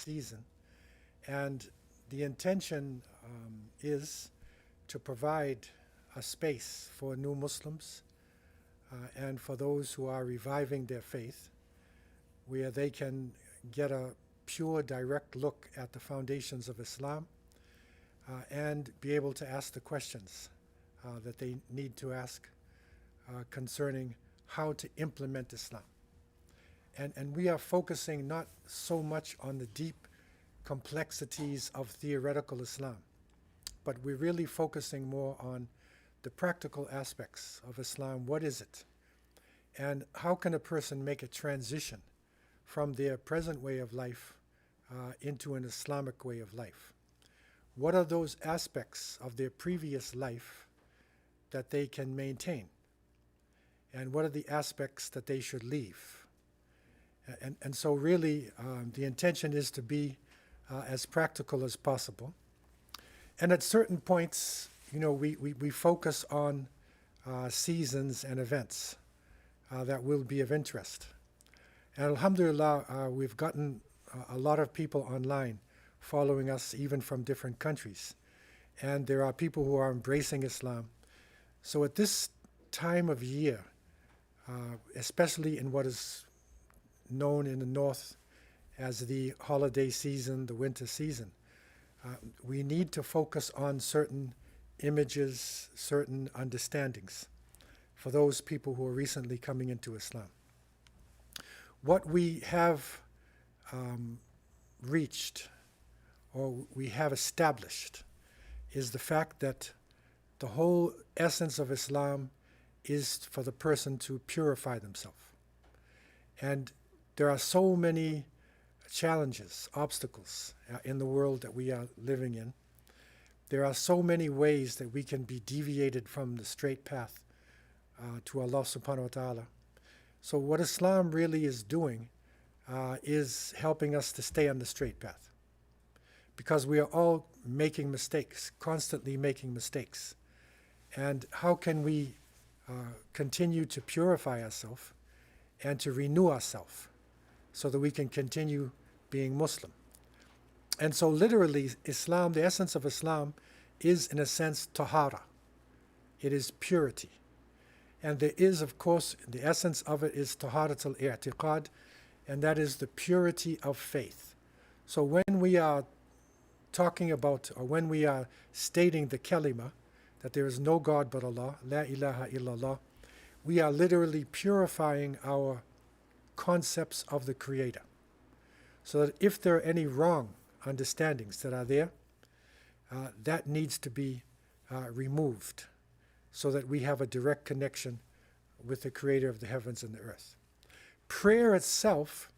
season. And the intention is to provide a space for new Muslims and for those who are reviving their faith, where they can get a pure, direct look at the foundations of Islam and be able to ask the questions that they need to ask concerning how to implement Islam. And we are focusing not so much on the deep complexities of theoretical Islam, but we're really focusing more on the practical aspects of Islam. What is it? And how can a person make a transition from their present way of life into an Islamic way of life? What are those aspects of their previous life that they can maintain? And what are the aspects that they should leave? And so really the intention is to be as practical as possible. And at certain points, we focus on seasons and events that will be of interest. And alhamdulillah, we've gotten a lot of people online following us, even from different countries. And there are people who are embracing Islam. So at this time of year, especially in what is known in the north as the holiday season, the winter season, we need to focus on certain images, certain understandings for those people who are recently coming into Islam. What we have reached, or we have established, is the fact that the whole essence of Islam is for the person to purify themselves. And there are so many challenges, obstacles in the world that we are living in. There are so many ways that we can be deviated from the straight path to Allah subhanahu wa ta'ala. So what Islam really is doing is helping us to stay on the straight path. Because we are all making mistakes, constantly making mistakes. And how can we continue to purify ourselves and to renew ourselves so that we can continue being Muslim? And so literally, Islam, the essence of Islam is, in a sense, tahara. It is purity. And there is, of course, the essence of it is taharat al-i'tiqad, and that is the purity of faith. So when we are talking about, or when we are stating the kalima, that there is no God but Allah, la ilaha illallah, we are literally purifying our concepts of the Creator. So that if there are any wrong understandings that are there, that needs to be removed so that we have a direct connection with the Creator of the heavens and the earth. Prayer itself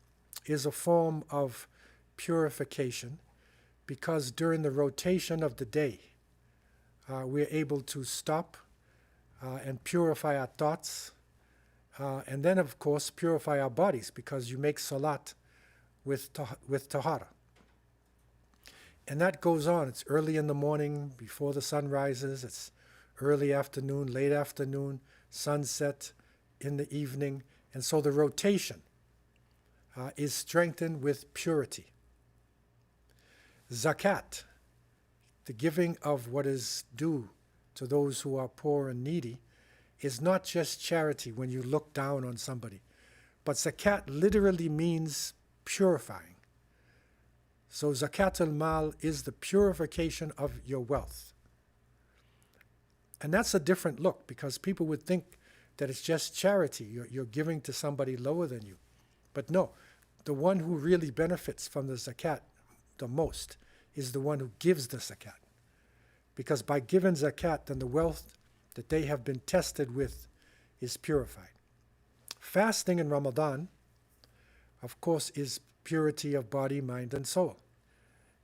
is a form of purification because during the rotation of the day, we're able to stop and purify our thoughts, and then, of course, purify our bodies, because you make salat with tahara. And that goes on. It's early in the morning, before the sun rises. It's early afternoon, late afternoon, sunset, in the evening. And so the rotation is strengthened with purity. Zakat, the giving of what is due to those who are poor and needy, is not just charity when you look down on somebody, but zakat literally means purifying. So zakat al-mal is the purification of your wealth. And that's a different look, because people would think that it's just charity. You're giving to somebody lower than you. But no, the one who really benefits from the zakat the most is the one who gives the zakat. Because by giving zakat, then the wealth that they have been tested with is purified. Fasting in Ramadan, of course, is purity of body, mind, and soul.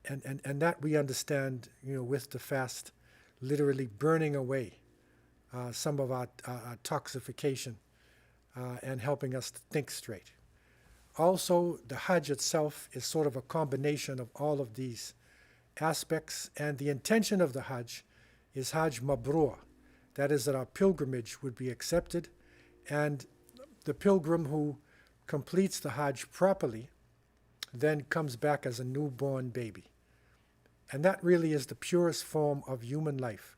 And that we understand, with the fast, literally burning away some of our toxification and helping us to think straight. Also, the Hajj itself is sort of a combination of all of these aspects, and the intention of the Hajj is Hajj Mabrur. That is, that our pilgrimage would be accepted, and the pilgrim who completes the Hajj properly then comes back as a newborn baby. And that really is the purest form of human life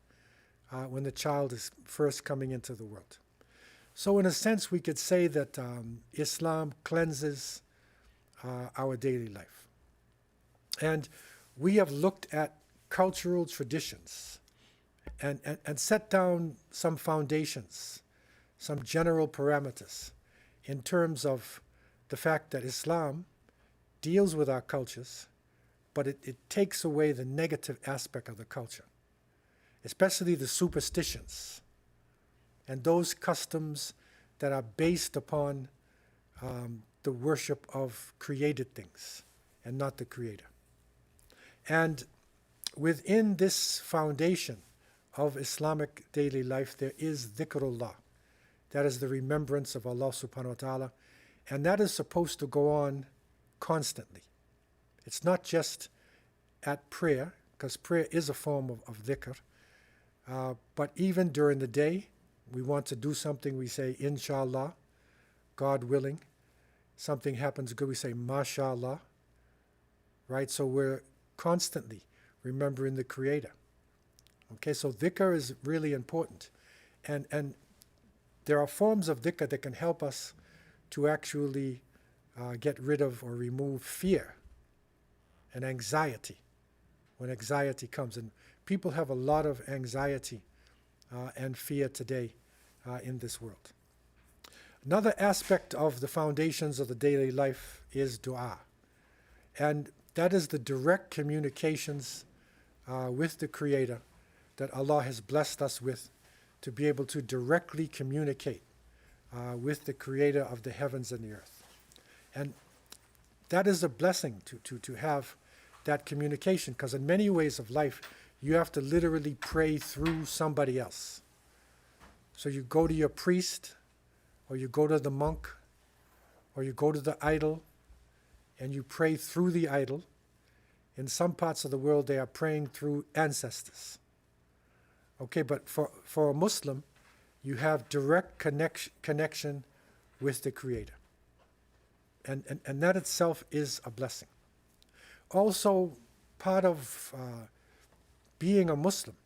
when the child is first coming into the world. So in a sense, we could say that Islam cleanses our daily life. And we have looked at cultural traditions and set down some foundations, some general parameters in terms of the fact that Islam deals with our cultures, but it takes away the negative aspect of the culture, especially the superstitions and those customs that are based upon the worship of created things and not the Creator. And within this foundation of Islamic daily life, there is dhikrullah. That is the remembrance of Allah subhanahu wa ta'ala. And that is supposed to go on constantly. It's not just at prayer, because prayer is a form of dhikr. But even during the day, we want to do something, we say, inshallah, God willing. Something happens good, we say, mashallah. Right? So we're constantly remembering the Creator. Okay, so dhikr is really important. And there are forms of dhikr that can help us to actually get rid of or remove fear and anxiety when anxiety comes. And people have a lot of anxiety and fear today in this world. Another aspect of the foundations of the daily life is dua. And that is the direct communications with the Creator that Allah has blessed us with, to be able to directly communicate with the Creator of the heavens and the earth. And that is a blessing to have that communication, because in many ways of life, you have to literally pray through somebody else. So you go to your priest, or you go to the monk, or you go to the idol, and you pray through the idol. In some parts of the world, they are praying through ancestors. Okay, but for a Muslim, you have direct connection with the Creator. And that itself is a blessing. Also, part of being a Muslim,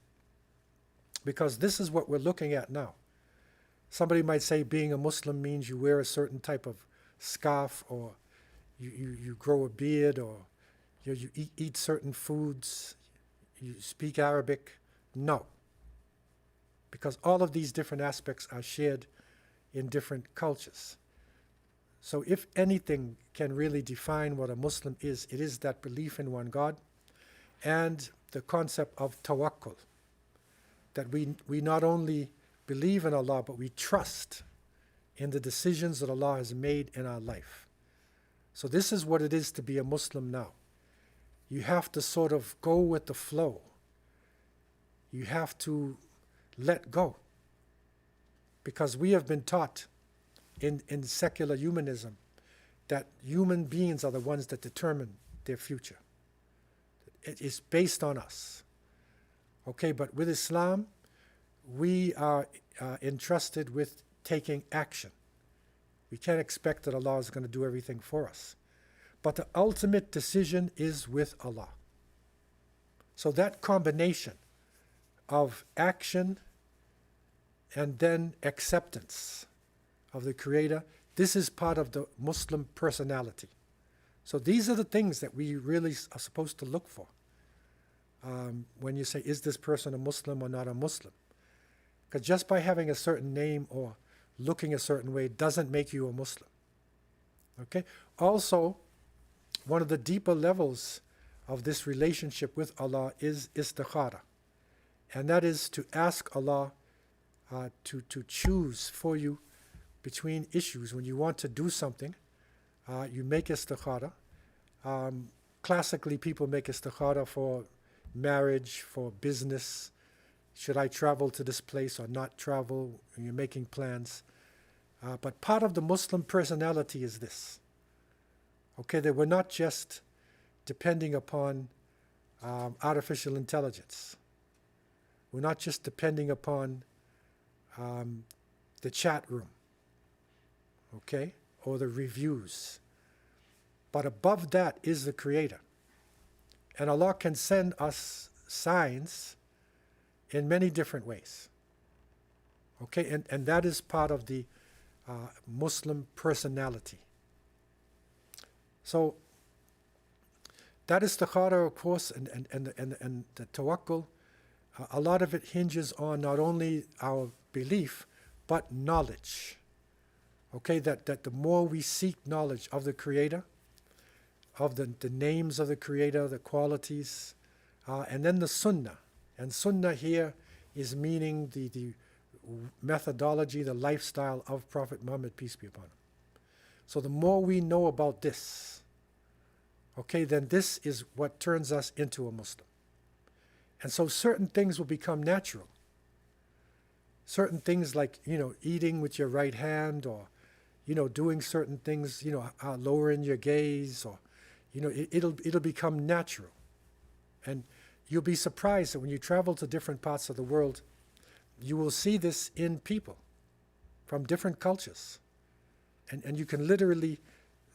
because this is what we're looking at now. Somebody might say being a Muslim means you wear a certain type of scarf, or you grow a beard, or you eat certain foods, you speak Arabic. No. Because all of these different aspects are shared in different cultures. So if anything can really define what a Muslim is, it is that belief in one God and the concept of tawakkul, that we not only believe in Allah, but we trust in the decisions that Allah has made in our life. So this is what it is to be a Muslim now. You have to sort of go with the flow. You have to let go. Because we have been taught in secular humanism that human beings are the ones that determine their future. It is based on us. Okay, but with Islam, we are entrusted with taking action. We can't expect that Allah is going to do everything for us. But the ultimate decision is with Allah. So that combination of action and then acceptance of the Creator, this is part of the Muslim personality. So these are the things that we really are supposed to look for when you say, is this person a Muslim or not a Muslim? Because just by having a certain name or looking a certain way doesn't make you a Muslim. Okay? Also, one of the deeper levels of this relationship with Allah is istikhara. And that is to ask Allah to choose for you between issues. When you want to do something, you make istikhara. Classically, people make istikhara for marriage, for business. Should I travel to this place or not travel? You're making plans. But part of the Muslim personality is this. Okay, that we're not just depending upon artificial intelligence. We're not just depending upon the chat room, okay, or the reviews. But above that is the Creator. And Allah can send us signs in many different ways. Okay, and that is part of the Muslim personality. So that istikhara, of course, and the tawakkul, a lot of it hinges on not only our belief, but knowledge. Okay, that the more we seek knowledge of the Creator, of the names of the Creator, the qualities, and then the Sunnah. And Sunnah here is meaning the methodology, the lifestyle of Prophet Muhammad, peace be upon him. So the more we know about this, okay, then this is what turns us into a Muslim. And so certain things will become natural. Certain things like, eating with your right hand, or, doing certain things, lowering your gaze, or, it'll become natural. And you'll be surprised that when you travel to different parts of the world, you will see this in people from different cultures. And you can literally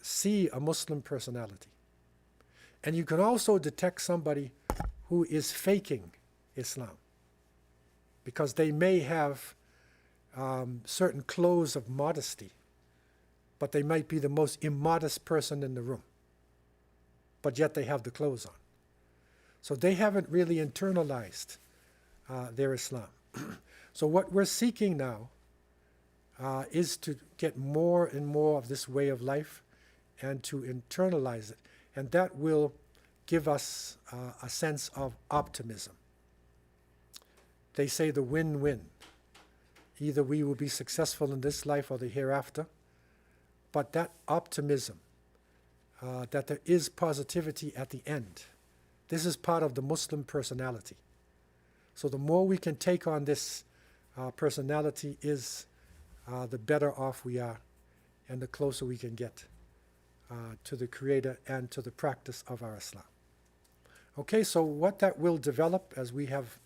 see a Muslim personality. And you can also detect somebody who is faking Islam, because they may have certain clothes of modesty, but they might be the most immodest person in the room, but yet they have the clothes on. So they haven't really internalized their Islam. So what we're seeking now is to get more and more of this way of life and to internalize it. And that will give us a sense of optimism. They say the win-win. Either we will be successful in this life or the hereafter, but that optimism, that there is positivity at the end, this is part of the Muslim personality. So the more we can take on this personality is the better off we are, and the closer we can get to the Creator and to the practice of our Islam. Okay, so what that will develop as we have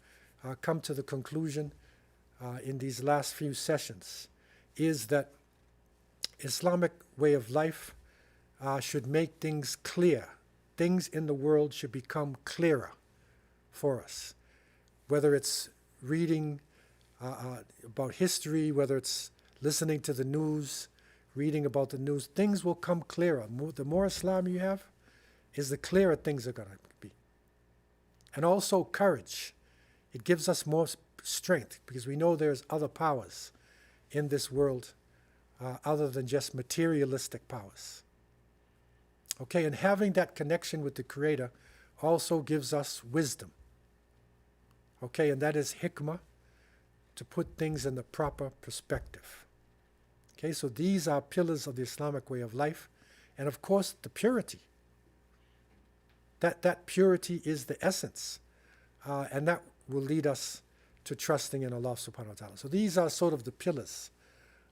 come to the conclusion in these last few sessions is that Islamic way of life should make things clear. Things in the world should become clearer for us. Whether it's reading about history, whether it's listening to the news, reading about the news, things will come clearer. The more Islam you have, is the clearer things are going to be. And also courage. It gives us more strength, because we know there's other powers in this world other than just materialistic powers. Okay, and having that connection with the Creator also gives us wisdom. Okay, and that is hikmah, to put things in the proper perspective. Okay, so these are pillars of the Islamic way of life. And of course, the purity. That purity is the essence. And that will lead us to trusting in Allah subhanahu wa ta'ala. So these are sort of the pillars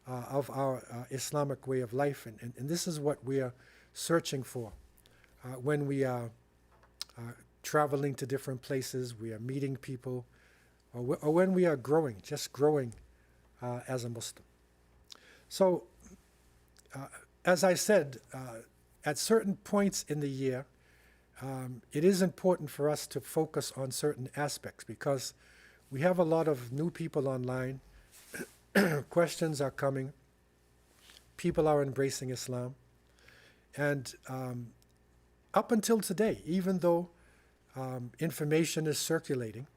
of our Islamic way of life. And this is what we are searching for when we are traveling to different places, we are meeting people, or when we are growing, just growing as a Muslim. So, as I said, at certain points in the year, it is important for us to focus on certain aspects, because we have a lot of new people online. Questions are coming. People are embracing Islam. And up until today, even though information is circulating,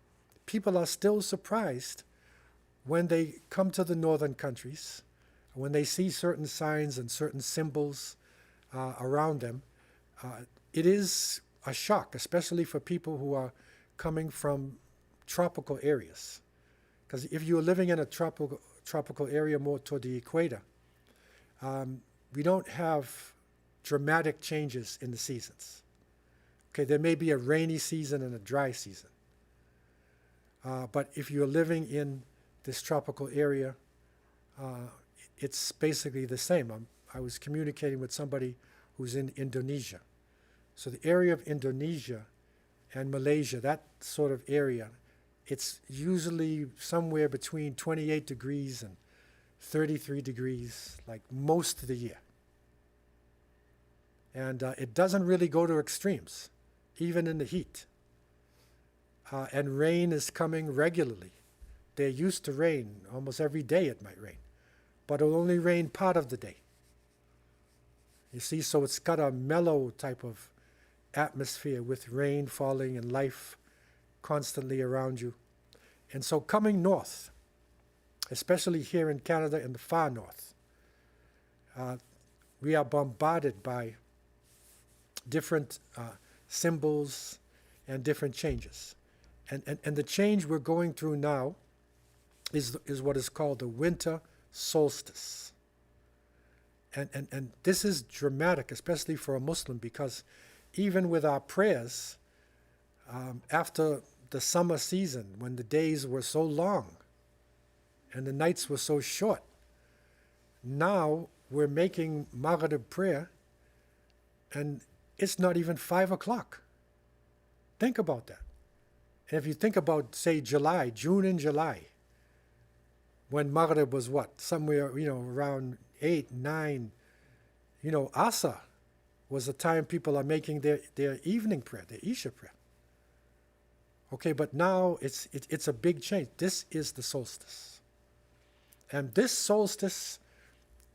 people are still surprised when they come to the northern countries, when they see certain signs and certain symbols around them. It is a shock, especially for people who are coming from tropical areas. Because if you're living in a tropical area more toward the equator, we don't have dramatic changes in the seasons. Okay, there may be a rainy season and a dry season. But if you're living in this tropical area, it's basically the same. I was communicating with somebody who's in Indonesia. So the area of Indonesia and Malaysia, that sort of area, it's usually somewhere between 28 degrees and 33 degrees, like most of the year. And it doesn't really go to extremes, even in the heat. And rain is coming regularly. They're used to rain. Almost every day it might rain. But it'll only rain part of the day. You see, so it's got a mellow type of atmosphere with rain falling and life constantly around you. And so coming north, especially here in Canada in the far north, we are bombarded by different symbols and different changes. And the change we're going through now is what is called the winter solstice. And this is dramatic, especially for a Muslim, because even with our prayers, after the summer season, when the days were so long and the nights were so short, now we're making Maghrib prayer and it's not even 5 o'clock. Think about that. And if you think about, say, June and July, when Maghrib was what? Somewhere, around 8, 9, Asa was the time people are making their evening prayer, their Isha prayer. Okay, but now it's a big change. This is the solstice. And this solstice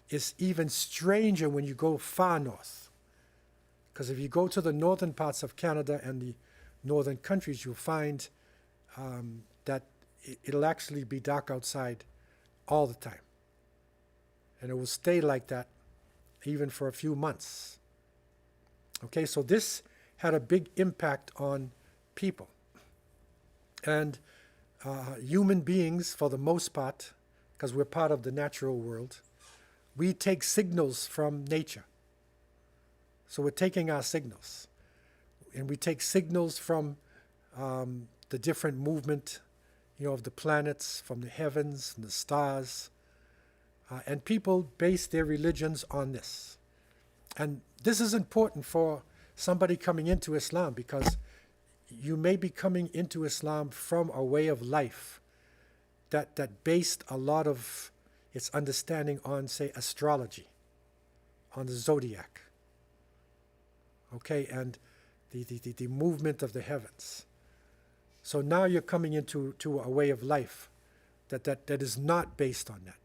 is even stranger when you go far north. Because if you go to the northern parts of Canada and the northern countries, you'll find that it'll actually be dark outside all the time. And it will stay like that even for a few months. Okay, so this had a big impact on people. And human beings, for the most part, because we're part of the natural world, we take signals from nature. So we're taking our signals. And we take signals from the different movement, of the planets, from the heavens, from the stars. And people base their religions on this. And this is important for somebody coming into Islam, because you may be coming into Islam from a way of life that based a lot of its understanding on, say, astrology, on the zodiac, okay, and the movement of the heavens. So now you're coming into a way of life that is not based on that.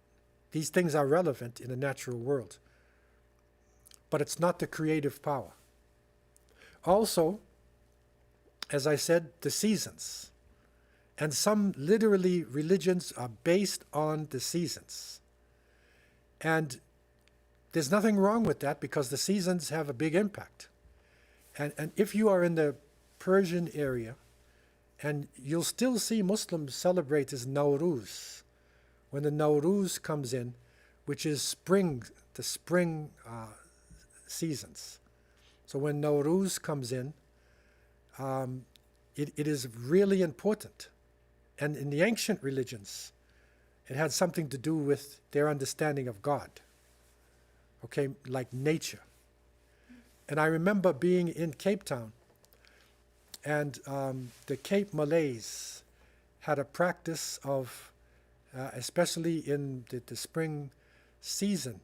These things are relevant in the natural world, but it's not the creative power. Also, as I said, the seasons. And some literally religions are based on the seasons. And there's nothing wrong with that, because the seasons have a big impact. And if you are in the Persian area, and you'll still see Muslims celebrate this Nowruz, when the Nowruz comes in, which is spring, the spring seasons. So when Nowruz comes in, it is really important. And in the ancient religions, it had something to do with their understanding of God, okay, like nature. And I remember being in Cape Town, and the Cape Malays had a practice of, especially in the spring season,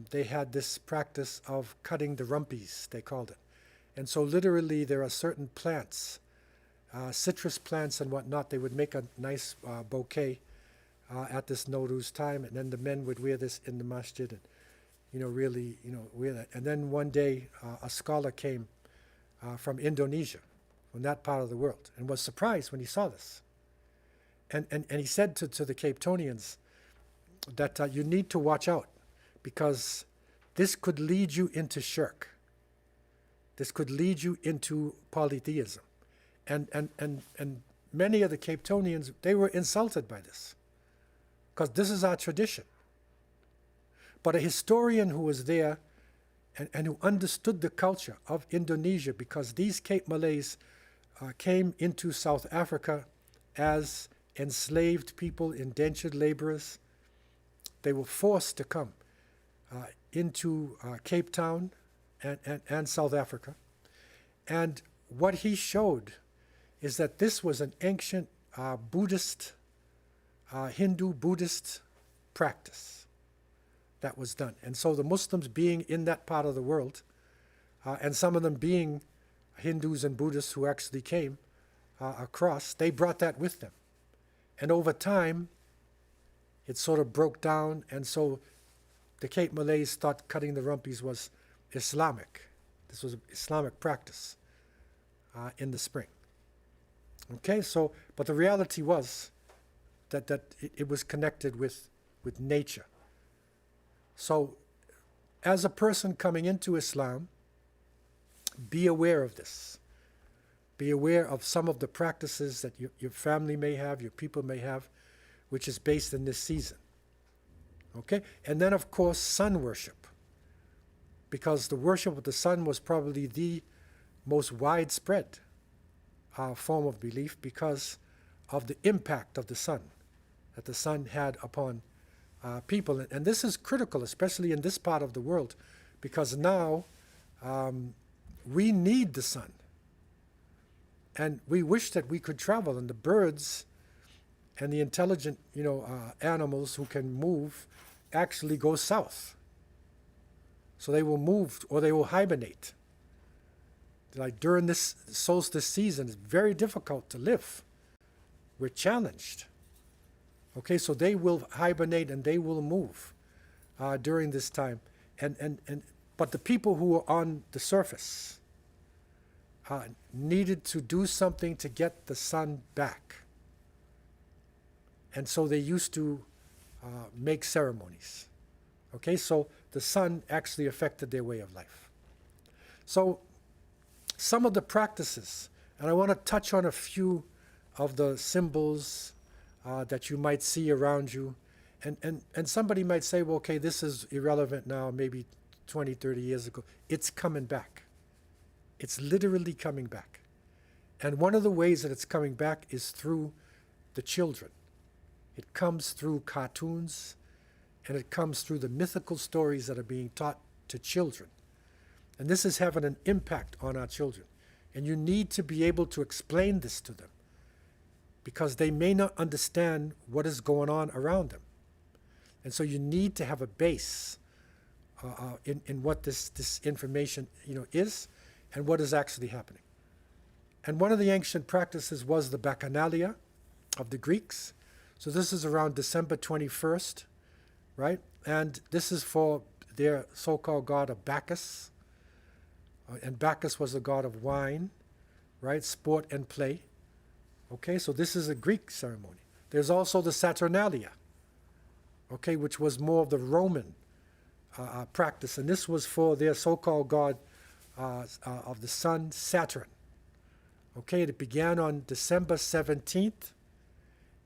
they had this practice of cutting the rumpies, they called it. And so literally there are certain plants, citrus plants and whatnot, they would make a nice bouquet at this Nowruz time, and then the men would wear this in the masjid and, really, wear that. And then one day a scholar came from Indonesia, from that part of the world, and was surprised when he saw this. And he said to the Cape Townians that you need to watch out, because this could lead you into shirk. This could lead you into polytheism. And many of the Cape Townians, they were insulted by this, because this is our tradition. But a historian who was there and who understood the culture of Indonesia, because these Cape Malays came into South Africa as enslaved people, indentured laborers. They were forced to come into Cape Town and South Africa. And what he showed is that this was an ancient Buddhist, Hindu-Buddhist practice that was done. And so the Muslims, being in that part of the world, and some of them being Hindus and Buddhists who actually came across, they brought that with them. And over time, it sort of broke down, and so the Cape Malays thought cutting the rumpies was Islamic. This was an Islamic practice in the spring. Okay, so, but the reality was that it was connected with nature. So, as a person coming into Islam, be aware of this. Be aware of some of the practices that your family may have, your people may have, which is based in this season. Okay? And then, of course, sun worship. Because the worship of the sun was probably the most widespread form of belief because of the impact of the sun, that the sun had upon people. And this is critical, especially in this part of the world, because now we need the sun. And we wish that we could travel, and the birds and the intelligent, animals who can move actually go south. So they will move or they will hibernate. Like during this solstice season, it's very difficult to live. We're challenged. Okay, so they will hibernate and they will move during this time. But the people who are on the surface needed to do something to get the sun back. And so they used to make ceremonies. Okay, so the sun actually affected their way of life. So some of the practices, and I want to touch on a few of the symbols that you might see around you. And somebody might say, well, okay, this is irrelevant now, maybe 20, 30 years ago. It's coming back. It's literally coming back. And one of the ways that it's coming back is through the children. It comes through cartoons, and it comes through the mythical stories that are being taught to children. And this is having an impact on our children. And you need to be able to explain this to them, because they may not understand what is going on around them. And so you need to have a base in what this information is and what is actually happening. And one of the ancient practices was the Bacchanalia of the Greeks. So this is around December 21st, right? And this is for their so-called god of Bacchus. And Bacchus was the god of wine, right? Sport and play. Okay, so this is a Greek ceremony. There's also the Saturnalia, okay, which was more of the Roman practice. And this was for their so-called god of the sun, Saturn. Okay, it began on December 17th,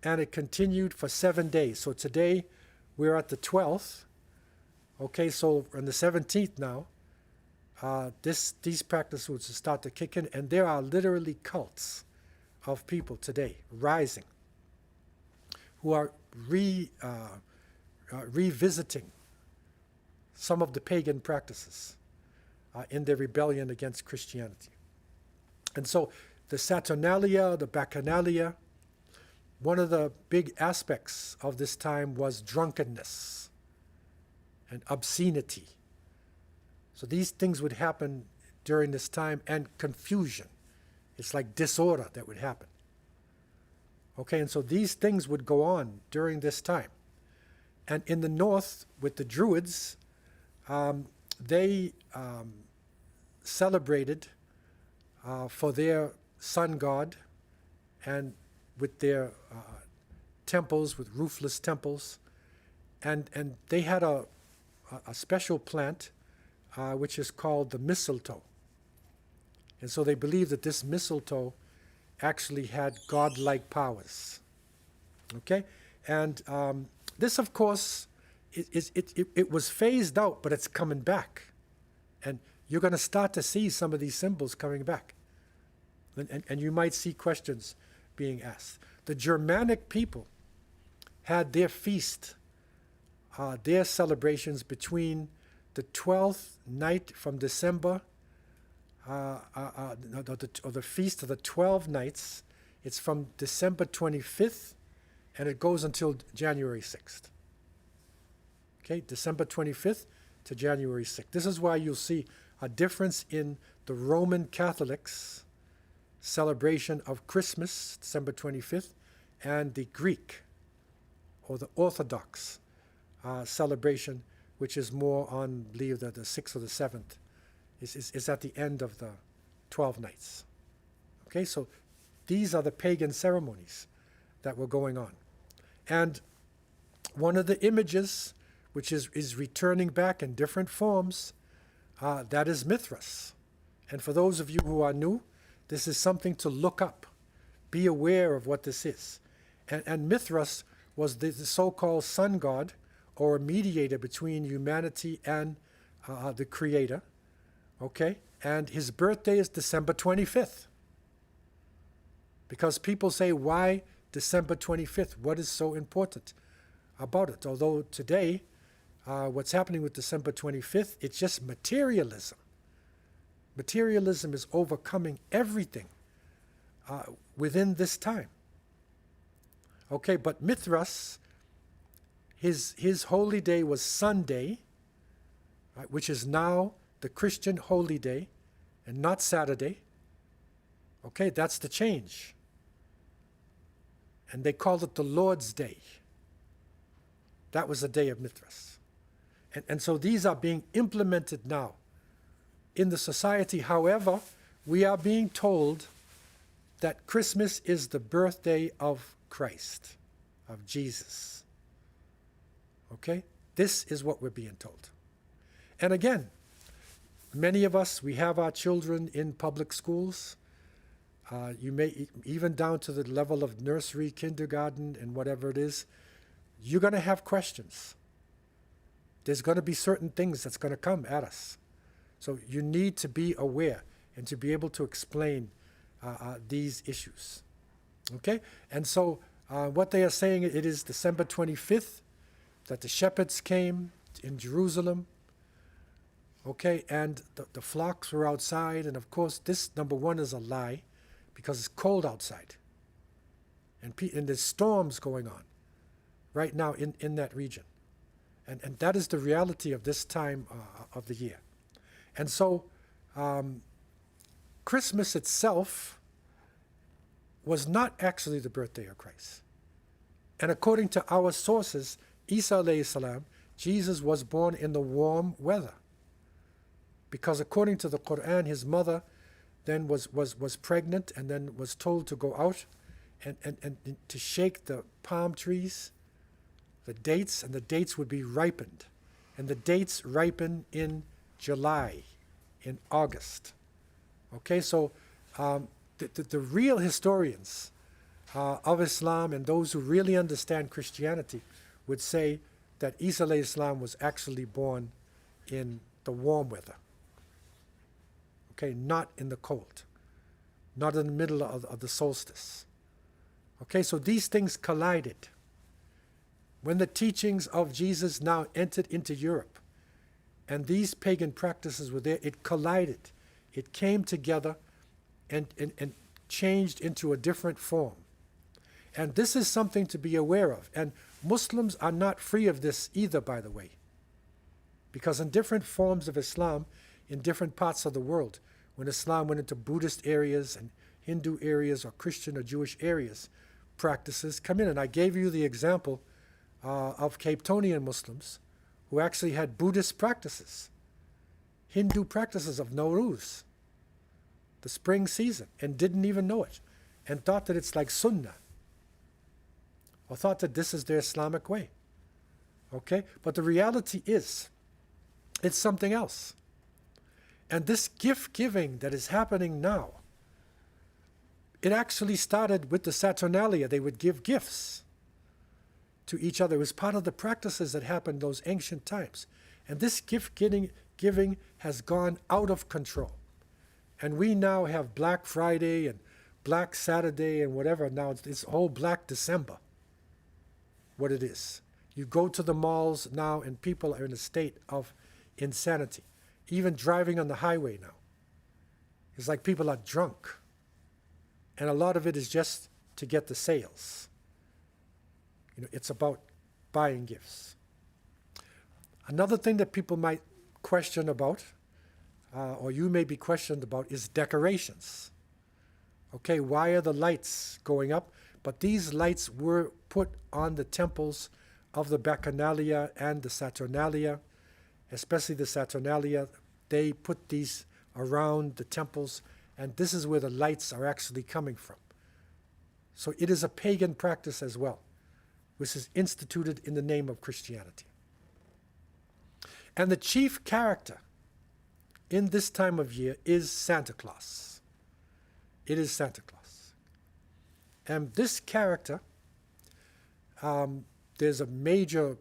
and it continued for 7 days. So today, we're at the 12th. Okay, so on the 17th now, these practices would start to kick in, and there are literally cults of people today rising who are revisiting some of the pagan practices in their rebellion against Christianity. And so the Saturnalia, the Bacchanalia, one of the big aspects of this time was drunkenness and obscenity. So these things would happen during this time, and confusion. It's like disorder that would happen. Okay, and so these things would go on during this time. And in the north, with the Druids, they celebrated for their sun god, and with their temples, with roofless temples. And they had a special plant which is called the mistletoe. And so they believed that this mistletoe actually had godlike powers. Okay? And this, of course, it was phased out, but it's coming back. And you're going to start to see some of these symbols coming back. And you might see questions being asked. The Germanic people had their feast, their celebrations between the 12th night from December, or the Feast of the 12 Nights. It's from December 25th, and it goes until January 6th. Okay, December 25th to January 6th. This is why you'll see a difference in the Roman Catholics' celebration of Christmas, December 25th, and the Greek or the Orthodox celebration, which is more on, I believe, the 6th or the 7th, is at the end of the 12 nights. Okay, so these are the pagan ceremonies that were going on. And one of the images, which is returning back in different forms, that is Mithras. And for those of you who are new, this is something to look up. Be aware of what this is. And Mithras was the so-called sun god, or a mediator between humanity and the Creator. Okay? And his birthday is December 25th. Because people say, why December 25th? What is so important about it? Although today, what's happening with December 25th, it's just materialism. Materialism is overcoming everything within this time. Okay, but Mithras, his holy day was Sunday, right, which is now the Christian holy day, and not Saturday. Okay, that's the change. And they called it the Lord's Day. That was the day of Mithras. And so these are being implemented now in the society. However, we are being told that Christmas is the birthday of Christ, of Jesus. Okay? This is what we're being told. And again, many of us, we have our children in public schools. You may, even down to the level of nursery, kindergarten, and whatever it is, you're going to have questions. There's going to be certain things that's going to come at us. So you need to be aware and to be able to explain these issues. Okay? And so what they are saying, it is December 25th that the shepherds came in Jerusalem. Okay? And the flocks were outside. And of course, this, number one, is a lie because it's cold outside. And there's storms going on right now in that region. And that is the reality of this time of the year. And so Christmas itself was not actually the birthday of Christ. And according to our sources, Isa alayhi salam, Jesus was born in the warm weather. Because according to the Quran, his mother then was pregnant and then was told to go out and to shake the palm trees, the dates, and the dates would be ripened. And the dates ripen in July, in August. Okay, so the real historians of Islam and those who really understand Christianity would say that Isa alayhi salam was actually born in the warm weather. Okay, not in the cold, not in the middle of the solstice. Okay, so these things collided. When the teachings of Jesus now entered into Europe, and these pagan practices were there, it collided. It came together and changed into a different form. And this is something to be aware of. And Muslims are not free of this either, by the way. Because in different forms of Islam, in different parts of the world, when Islam went into Buddhist areas and Hindu areas or Christian or Jewish areas, practices come in. And I gave you the example of Cape Townian Muslims who actually had Buddhist practices, Hindu practices of Nowruz, the spring season, and didn't even know it, and thought that it's like Sunnah, or thought that this is their Islamic way. Okay? But the reality is, it's something else. And this gift giving that is happening now, it actually started with the Saturnalia. They would give gifts to each other. It was part of the practices that happened in those ancient times. And this gift giving has gone out of control. And we now have Black Friday and Black Saturday and whatever. Now it's whole Black December, what it is. You go to the malls now and people are in a state of insanity. Even driving on the highway now. It's like people are drunk. And a lot of it is just to get the sales. You know, it's about buying gifts. Another thing that people might question about, or you may be questioned about, is decorations. Okay, why are the lights going up? But these lights were put on the temples of the Bacchanalia and the Saturnalia, especially the Saturnalia. They put these around the temples, and this is where the lights are actually coming from. So it is a pagan practice as well, which is instituted in the name of Christianity. And the chief character in this time of year is Santa Claus. It is Santa Claus. And this character, there's a major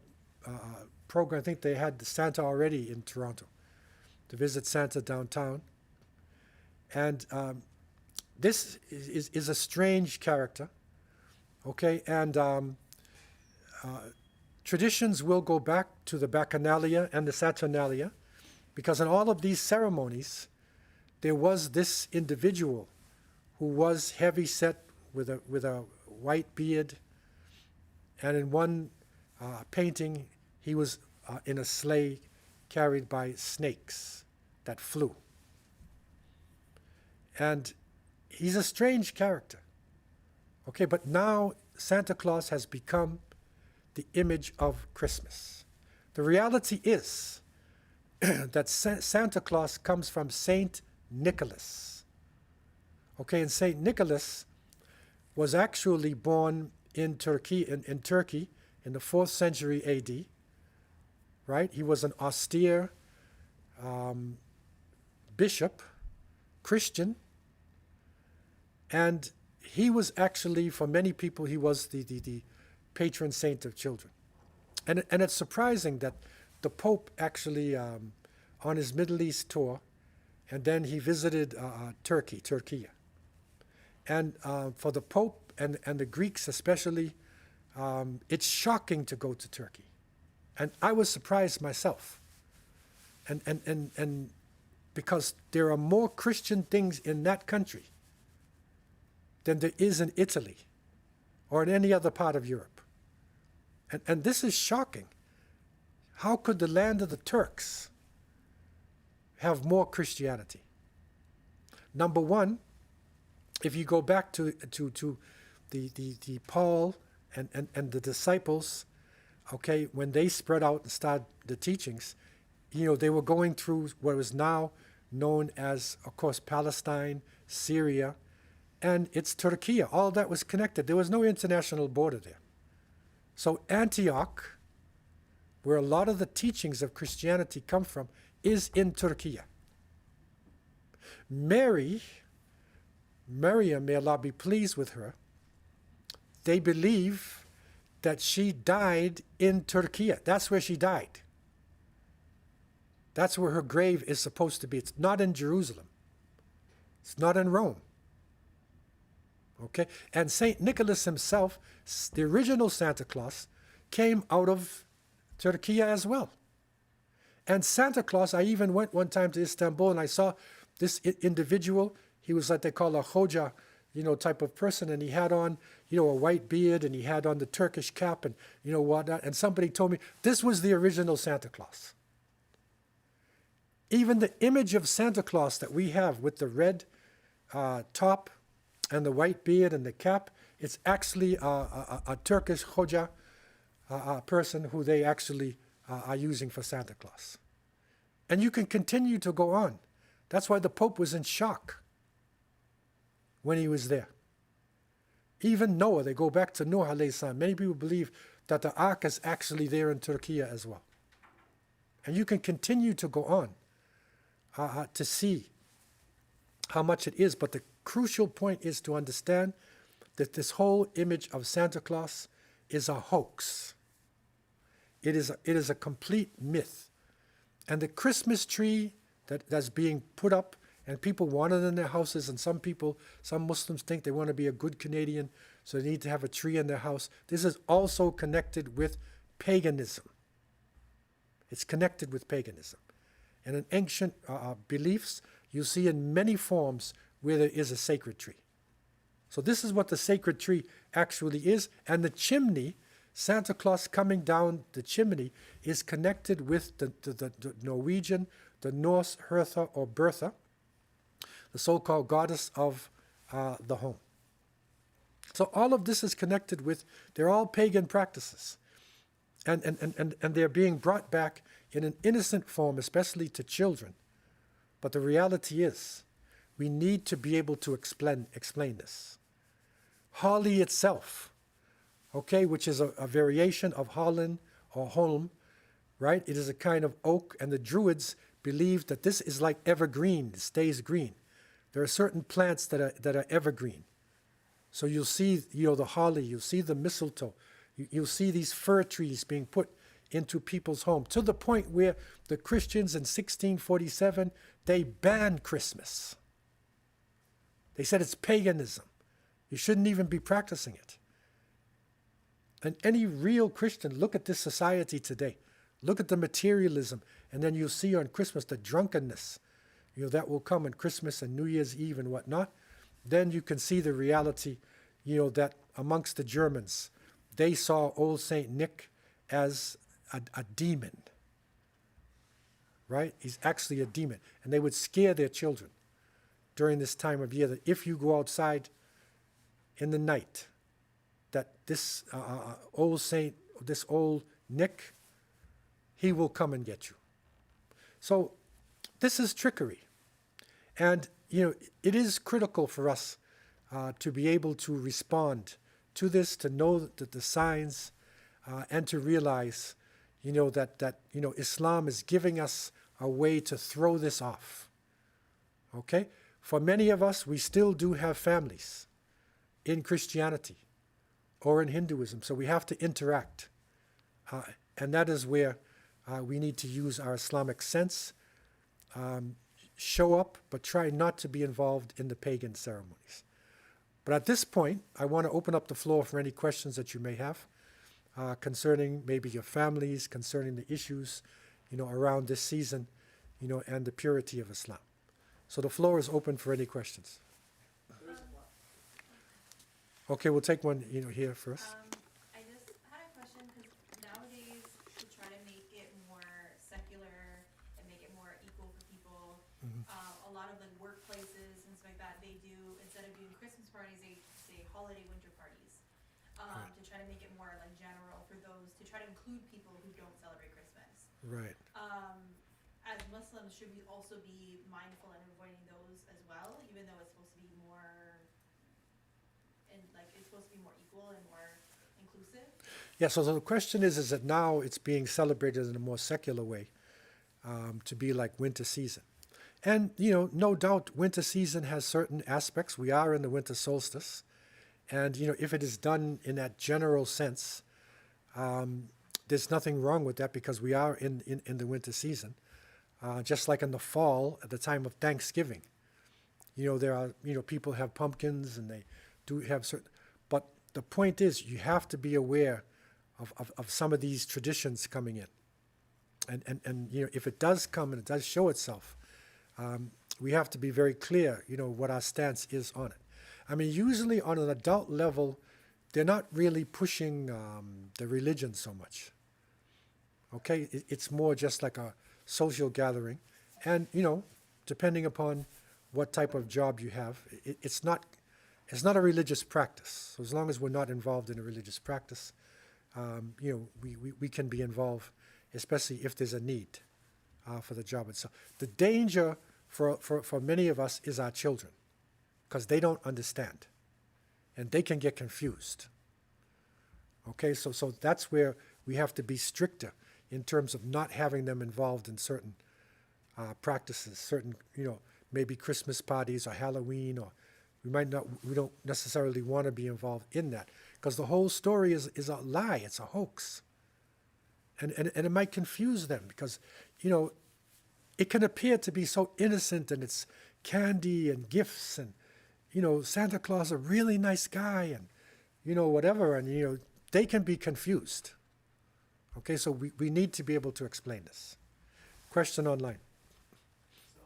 program. I think they had the Santa already in Toronto, to visit Santa downtown. And this is a strange character, okay? And traditions will go back to the Bacchanalia and the Saturnalia, because in all of these ceremonies, there was this individual who was heavy set with a white beard, and in one painting, he was in a sleigh carried by snakes that flew. And he's a strange character. Okay, but now Santa Claus has become the image of Christmas. The reality is that Santa Claus comes from Saint Nicholas. Okay, and Saint Nicholas was actually born in Turkey, in the 4th century AD, right? He was an austere bishop, Christian, and he was actually, for many people, he was the patron saint of children. And it's surprising that the Pope actually, on his Middle East tour, and then he visited Turkey. And for the Pope and the Greeks especially, it's shocking to go to Turkey. And I was surprised myself. And because there are more Christian things in that country than there is in Italy or in any other part of Europe. And this is shocking. How could the land of the Turks have more Christianity? Number one, if you go back to the Paul and the disciples, okay, when they spread out and started the teachings, they were going through what is now known as, of course, Palestine, Syria, and it's Turkey. All that was connected. There was no international border there. So Antioch, where a lot of the teachings of Christianity come from, is in Turkey. Maryam, may Allah be pleased with her, they believe that she died in Turkey. That's where she died. That's where her grave is supposed to be. It's not in Jerusalem. It's not in Rome. Okay? And St. Nicholas himself, the original Santa Claus, came out of Turkey as well. And Santa Claus, I even went one time to Istanbul and I saw this individual. He was what they call a hoja, type of person, and he had on, a white beard, and he had on the Turkish cap, and whatnot. And somebody told me this was the original Santa Claus. Even the image of Santa Claus that we have with the red top and the white beard and the cap, it's actually a Turkish hoja person who they actually are using for Santa Claus. And you can continue to go on. That's why the Pope was in shock when he was there. Even Noah, they go back to Noah alayhi salam. Many people believe that the ark is actually there in Turkey as well. And you can continue to go on to see how much it is. But the crucial point is to understand that this whole image of Santa Claus is a hoax. It is a complete myth. And the Christmas tree that's being put up, and people want it in their houses, and some Muslims think they want to be a good Canadian, so they need to have a tree in their house. This is also connected with paganism. It's connected with paganism. And in ancient beliefs, you see in many forms where there is a sacred tree. So this is what the sacred tree actually is. And the chimney, Santa Claus coming down the chimney, is connected with the Norwegian, the Norse Hertha or Bertha, the so-called goddess of the home. So all of this is connected with, they're all pagan practices. And they're being brought back in an innocent form, especially to children. But the reality is, we need to be able to explain this. Holly itself, okay, which is a variation of Holland or Holm, right? It is a kind of oak, and the Druids believe that this is like evergreen, it stays green. There are certain plants that are evergreen. So you'll see, the holly, you'll see the mistletoe, you'll see these fir trees being put into people's homes, to the point where the Christians in 1647, they banned Christmas. They said it's paganism. You shouldn't even be practicing it. And any real Christian, look at this society today. Look at the materialism, and then you'll see on Christmas the drunkenness, that will come on Christmas and New Year's Eve and whatnot. Then you can see the reality, that amongst the Germans, they saw old Saint Nick as a demon, right? He's actually a demon. And they would scare their children during this time of year, that if you go outside in the night, that this old saint, this old Nick, he will come and get you. So this is trickery. And, it is critical for us to be able to respond to this, to know that the signs, and to realize, that Islam is giving us a way to throw this off. Okay? For many of us, we still do have families in Christianity or in Hinduism, so we have to interact. And that is where we need to use our Islamic sense, show up, but try not to be involved in the pagan ceremonies. But at this point, I want to open up the floor for any questions that you may have concerning maybe your families, concerning the issues, around this season, and the purity of Islam. So the floor is open for any questions. Okay, we'll take one, here first. I just had a question, because nowadays, to try to make it more secular and make it more equal for people, a lot of workplaces and stuff like that, they do, instead of doing Christmas parties, they say holiday winter parties, to try to make it more general for those, to try to include people who don't celebrate Christmas. Right. As Muslims, should we also be mindful in avoiding those as well, even though it's supposed to be more, and it's supposed to be more equal and more inclusive? Yeah, so the question is that now it's being celebrated in a more secular way, to be like winter season. And, no doubt winter season has certain aspects. We are in the winter solstice. And, if it is done in that general sense, there's nothing wrong with that, because we are in the winter season. Just like in the fall, at the time of Thanksgiving, there are, people have pumpkins and they do have certain, but the point is you have to be aware of some of these traditions coming in. And if it does come and it does show itself, we have to be very clear, what our stance is on it. I mean, usually on an adult level, they're not really pushing the religion so much. Okay, it's more just like a social gathering, and depending upon what type of job you have, it's not a religious practice. So as long as we're not involved in a religious practice, we can be involved, especially if there's a need for the job itself. The danger for many of us is our children, because they don't understand, and they can get confused. Okay, so that's where we have to be stricter in terms of not having them involved in certain practices, certain, maybe Christmas parties or Halloween, or we don't necessarily want to be involved in that, because the whole story is a lie, it's a hoax. And it might confuse them, because, it can appear to be so innocent, and it's candy and gifts, and, Santa Claus a really nice guy, and, whatever, and, they can be confused. Okay, so we need to be able to explain this. Question online. So,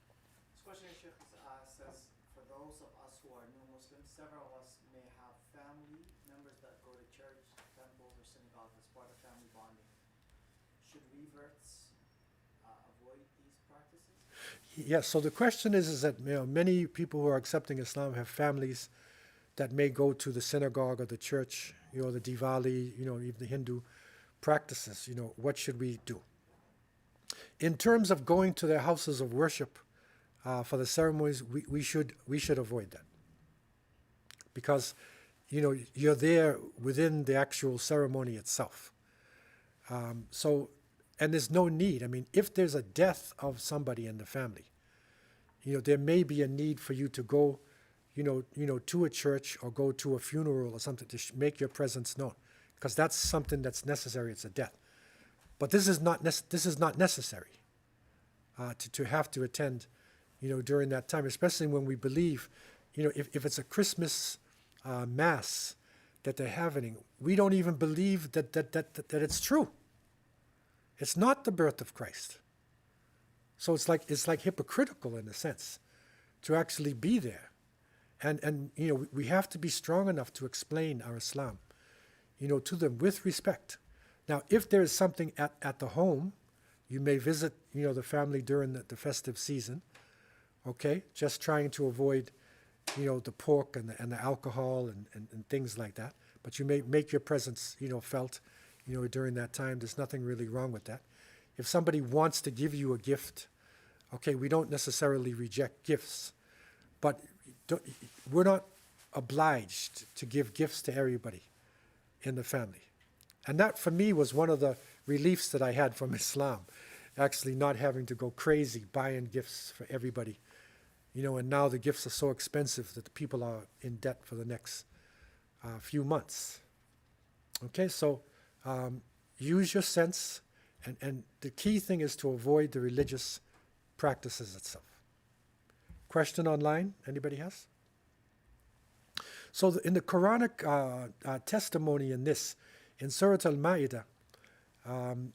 this question, Shaikh, says, for those of us who are new Muslims, several of us may have family members that go to church, temples, or synagogues as part of family bonding. Should reverts avoid these Yes, so the question is that many people who are accepting Islam have families that may go to the synagogue or the church, the Diwali, even the Hindu practices. What should we do? In terms of going to their houses of worship for the ceremonies, we should avoid that, because you're there within the actual ceremony itself. And there's no need. I mean, if there's a death of somebody in the family, there may be a need for you to go, to a church or go to a funeral or something to make your presence known, because that's something that's necessary. It's a death. But this is not necessary to have to attend, during that time, especially when we believe, if it's a Christmas mass that they're having, we don't even believe that it's true. It's not the birth of Christ. So it's like hypocritical in a sense to actually be there. And we have to be strong enough to explain our Islam, to them with respect. Now, if there is something at the home, you may visit, the family during the festive season, okay? Just trying to avoid, the pork and the alcohol and things like that. But you may make your presence, felt, during that time. There's nothing really wrong with that. If somebody wants to give you a gift, okay, we don't necessarily reject gifts, but we're not obliged to give gifts to everybody in the family. And that, for me, was one of the reliefs that I had from Islam, actually not having to go crazy buying gifts for everybody. And now the gifts are so expensive that the people are in debt for the next few months. Okay, so use your sense, and the key thing is to avoid the religious practices itself. Question online, anybody has? So in the Quranic testimony in Surah Al-Ma'idah,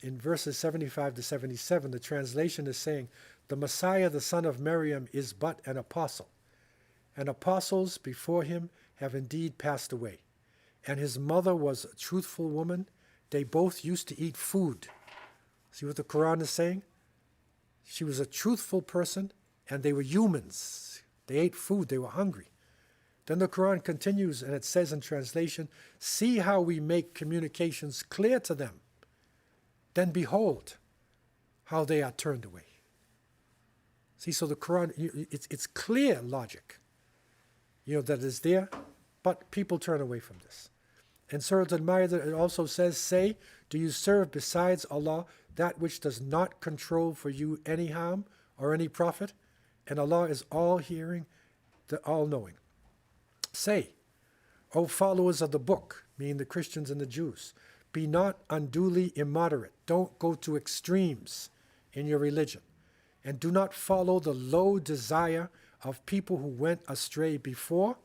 in verses 75 to 77, the translation is saying, the Messiah, the son of Maryam, is but an apostle, and apostles before him have indeed passed away. And his mother was a truthful woman. They both used to eat food. See what the Quran is saying? She was a truthful person, and they were humans. They ate food. They were hungry. Then the Quran continues, and it says in translation, see how we make communications clear to them. Then behold how they are turned away. See, so the Quran, it's clear logic, that is there, but people turn away from this. In Surah Al-Ma'idah, it also says, say, do you serve besides Allah that which does not control for you any harm or any profit? And Allah is all-hearing, the all-knowing. Say, O followers of the book, meaning the Christians and the Jews, be not unduly immoderate. Don't go to extremes in your religion. And do not follow the low desire of people who went astray before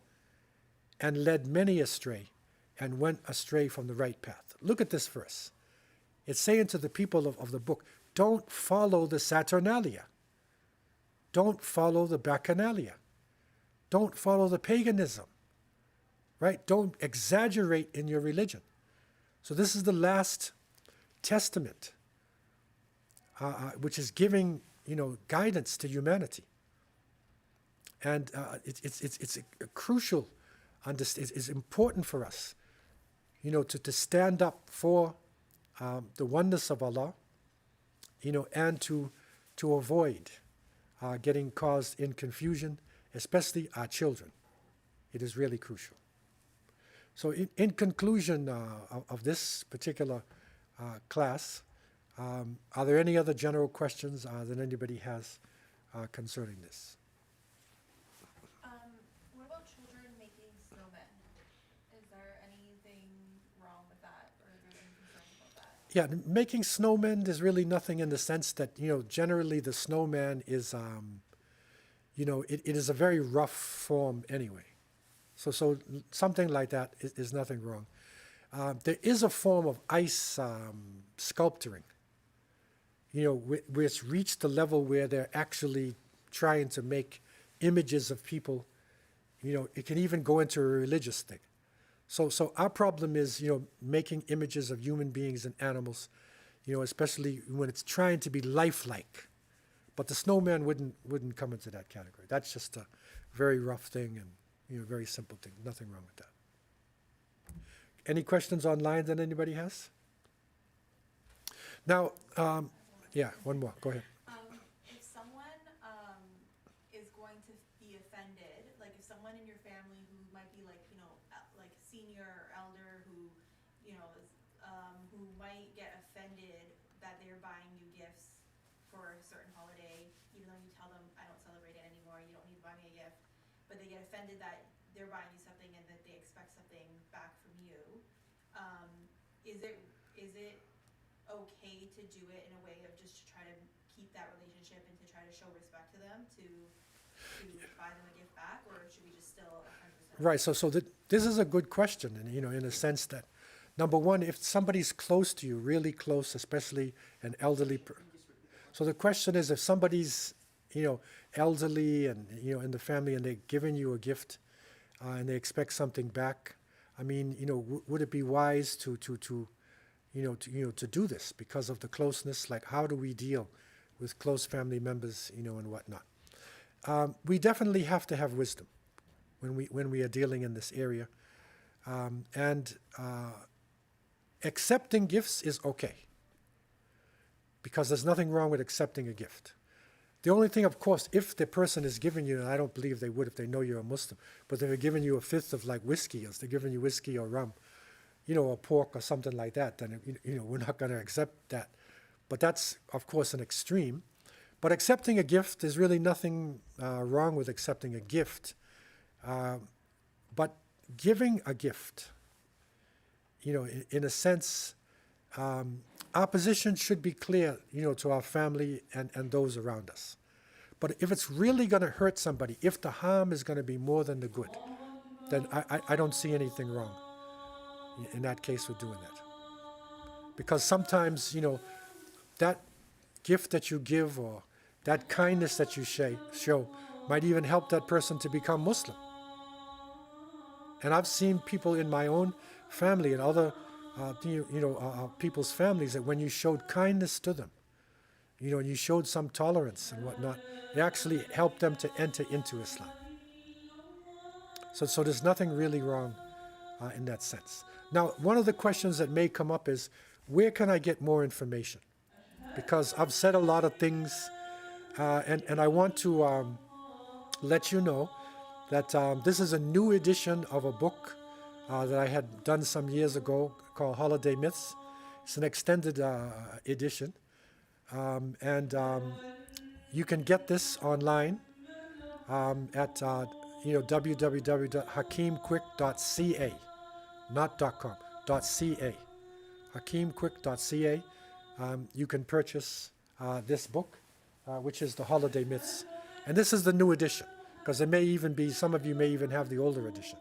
and led many astray and went astray from the right path. Look at this verse. It's saying to the people of the book, don't follow the Saturnalia. Don't follow the Bacchanalia. Don't follow the paganism. Right? Don't exaggerate in your religion. So this is the last testament, which is giving, guidance to humanity. And it's a crucial, it's important for us, to stand up for the oneness of Allah, and to avoid getting caused in confusion, especially our children. It is really crucial. So in conclusion of this particular class, are there any other general questions that anybody has concerning this? What about children making snowmen? Is there anything wrong with that, or is there any concern about that? Yeah, making snowmen, there's really nothing in the sense that, generally the snowman is, it is a very rough form anyway. So something like that is nothing wrong. There is a form of ice sculpturing, where it's reached the level where they're actually trying to make images of people. It can even go into a religious thing. So our problem is, making images of human beings and animals, especially when it's trying to be lifelike. But the snowman wouldn't come into that category. That's just a very rough thing and very simple thing. Nothing wrong with that. Any questions online that anybody has? Now, yeah, one more. Go ahead. If someone is going to be offended, like if someone in your family who might be like like senior or elder who who might get offended that they're buying you gifts for a certain holiday, even though you tell them I don't celebrate it anymore, you don't need to buy me a gift, but they get offended that they're buying you something and that they expect something back from you. Is it okay to do it in a way of just to try to keep that relationship and to try to show respect to them to buy them a gift back, or should we just still 100%? Right. So this is a good question, and in a sense that, number one, if somebody's close to you, really close, especially an elderly so the question is, if somebody's elderly and in the family and they're giving you a gift and they expect something back, I mean, would it be wise to do this because of the closeness? Like, how do we deal with close family members, and whatnot? We definitely have to have wisdom when we are dealing in this area, and accepting gifts is okay, because there's nothing wrong with accepting a gift. The only thing, of course, if the person is giving you, and I don't believe they would if they know you're a Muslim, but they're giving you a fifth of like whiskey, or they're giving you whiskey or rum, or pork or something like that, then we're not going to accept that. But that's, of course, an extreme. But accepting a gift, there's really nothing wrong with accepting a gift. But giving a gift, in a sense, our position should be clear, to our family and those around us. But if it's really going to hurt somebody, if the harm is going to be more than the good, then I don't see anything wrong in that case with doing that. Because sometimes, that gift that you give or that kindness that you show might even help that person to become Muslim. And I've seen people in my own family and other people's families that when you showed kindness to them, and you showed some tolerance and whatnot, it actually helped them to enter into Islam. So there's nothing really wrong in that sense. Now, one of the questions that may come up is, where can I get more information? Because I've said a lot of things, and I want to let you know that this is a new edition of a book that I had done some years ago called Holiday Myths. It's an extended edition, and you can get this online at www.hakimquick.ca, not .com, .ca, hakimquick.ca. You can purchase this book, which is the Holiday Myths, and this is the new edition, because there may even be, some of you may even have the older edition.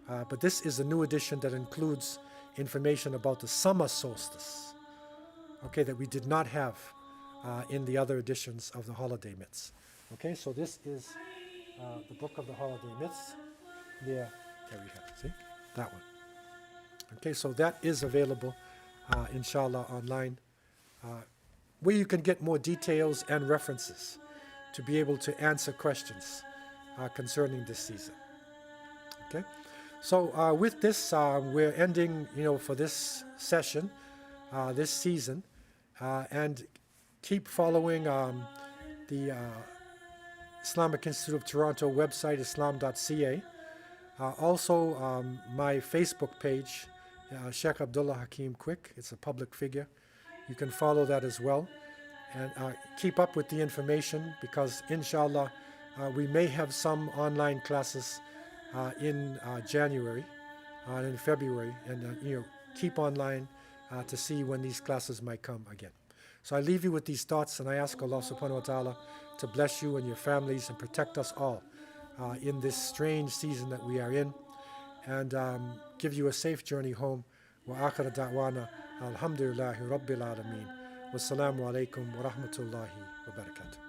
But this is a new edition that includes information about the summer solstice, okay, that we did not have in the other editions of the Holiday Myths. Okay, so this is the book of the Holiday Myths. Yeah, there we have it, see? That one. Okay, so that is available, inshallah, online, where you can get more details and references to be able to answer questions concerning this season. Okay? So with this, we're ending, for this session, this season, and keep following the Islamic Institute of Toronto website, islam.ca. Also, my Facebook page, Shaikh Abdullah Hakim Quick. It's a public figure. You can follow that as well. And keep up with the information, because inshallah, we may have some online classes in January and in February, and keep online to see when these classes might come again. So I leave you with these thoughts, and I ask Allah subhanahu wa ta'ala to bless you and your families and protect us all in this strange season that we are in, and give you a safe journey home. Wa akhir da'wana alhamdulillahi rabbil alameen. Wassalamu alaikum wa rahmatullahi wa barakatuh.